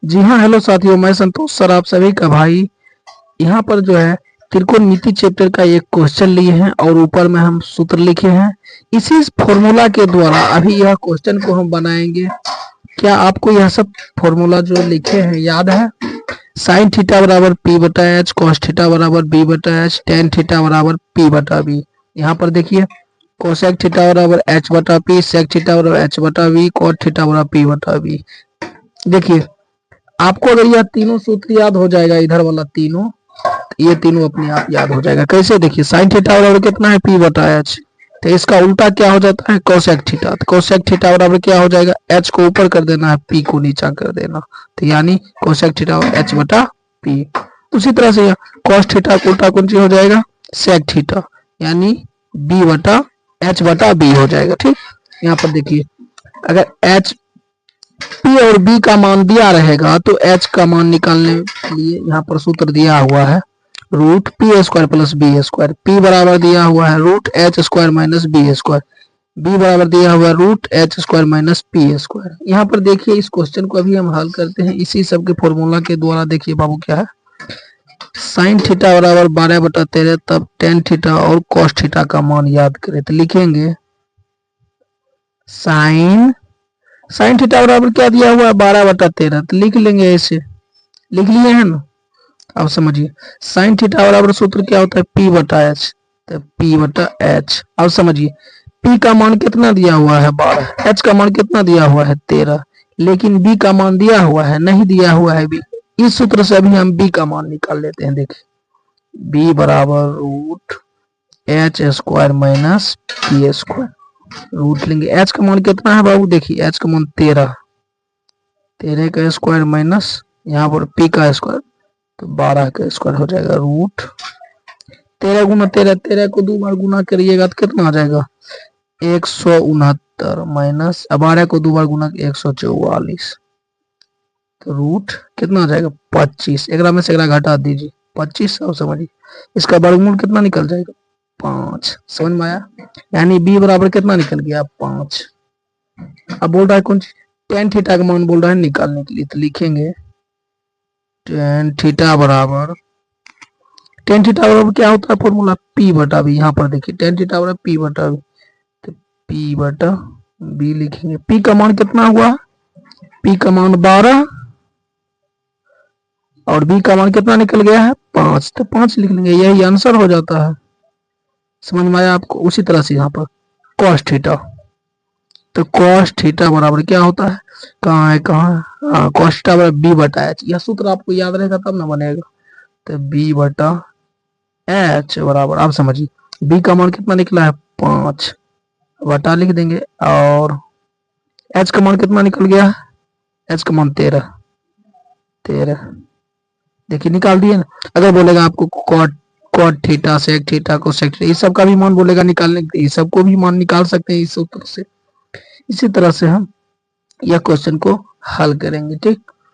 जी हाँ, हेलो साथियों, मैं संतोष सर आप सभी का भाई। यहाँ पर जो है त्रिकोणमिति चैप्टर का एक क्वेश्चन लिए हैं और ऊपर में हम सूत्र लिखे हैं। इसी फॉर्मूला के द्वारा अभी यह क्वेश्चन को हम बनाएंगे। क्या आपको यह सब फॉर्मूला जो लिखे हैं याद है? साइन थीटा बराबर पी बटा एच, कॉस थीटा बराबर बी बटा एच, टेन थीटा बराबर पी बटा बी। यहाँ पर देखिए कोसेक थीटा बराबर एच बटा पी, सेक थीटा बराबर एच बटा बी, कॉट थीटा बराबर पी बटा बी। देखिए आपको अगर यह तीनों सूत्र याद हो जाएगा, इधर वाला तीनों, ये तीनों अपने आप याद हो जाएगा। कैसे? देखिए साइन थीटा बराबर कितना है? पी बटा एच। तो इसका उल्टा क्या हो जाता है? Cosec theta. तो कोसेक थीटा बराबर क्या हो जाएगा? एच को ऊपर कर देना है, पी को नीचा कर देना। तो यानी कोसेक थीटा एच बटा पी। उसी तरह से कॉस थीटा का उल्टा कौन सी हो जाएगा? सेक थीटा, यानी बी बटा एच बटा बी हो जाएगा। ठीक, यहाँ पर देखिए अगर एच पी और बी का मान दिया रहेगा तो एच का मान निकालने के लिए यहाँ पर सूत्र दिया हुआ है root P square plus B square. P बराबर दिया हुआ है root H square minus B square, B बराबर दिया हुआ है root H square minus P square. यहाँ पर देखिए इस क्वेश्चन को अभी हम हल करते हैं इसी सब के फॉर्मूला के द्वारा। देखिए बाबू क्या है, साइन थीटा बराबर 12/13, तब टेन थीटा और कॉस थीटा का मान याद करें तो लिखेंगे साइन थीटा बराबर क्या दिया हुआ है? 12/13। तो लिख लेंगे ऐसे, लिख लिए हैं ना। अब समझिए साइन थीटा बराबर सूत्र क्या होता है? पी बटा एच। तो पी बटा एच। अब समझिए पी का मान कितना दिया हुआ है? 12। एच का मान कितना दिया हुआ है? 13। लेकिन बी का मान दिया हुआ है? नहीं दिया हुआ है बी। इस सूत्र से अभी हम बी का मान निकाल लेते हैं। देखिए बी बराबर root H square minus P square, root लेंगे। एच का मान कितना है बाबू? देखिए एच का मान 13, 13 का स्क्वायर माइनस यहाँ पर पी का स्क्वायर, तो 12 का स्क्वायर हो जाएगा। रूट 13 गुना 13, 13 को 2 बार गुना करिएगा तो कितना आ जाएगा? 169 माइनस 12 को 2 बार गुना 144, तो रूट कितना आ जाएगा? 25। एक में से एक घटा दीजिए 25। अब समझिए इसका वर्गमूल कितना निकल जाएगा? 5। समझ में आया? यानी बी बराबर कितना निकल गया? 5। अब बोल रहा है कौन सी? टेन थीटा का मान बोल रहा है निकालने के लिए। तो लिखेंगे टेन थीटा बराबर क्या होता है फॉर्मूला? पी बटा बी। यहाँ पर देखिए टेन थीटा बराबर पी बटा बी, तो पी बटा बी लिखेंगे। पी का मान कितना हुआ? पी का मान 12 और बी का मान कितना निकल गया है? 5। तो 5 लिख लेंगे, यही आंसर हो जाता है। समझ में आया आपको? उसी तरह से यहाँ पर कॉस थीटा, तो कॉस थीटा बराबर क्या होता है? कहाँ है कॉस थीटा बराबर बी बटा एच। यह सूत्र आपको याद रहेगा तब ना बनेगा। तो बी बटा एच बराबर, आप समझिए बी का मान कितना निकला है? 5 बटा लिख देंगे, और एच का मान कितना निकल गया है? एच का मान 13। देखिए निकाल दिए ना। अगर बोलेगा आपको cot theta, sec theta, cosec theta, इस सब का भी मान बोलेगा निकालने के लिए, इस सब को भी मान निकाल सकते हैं इस सूत्र से। इसी तरह से हम यह क्वेश्चन को हल करेंगे। ठीक।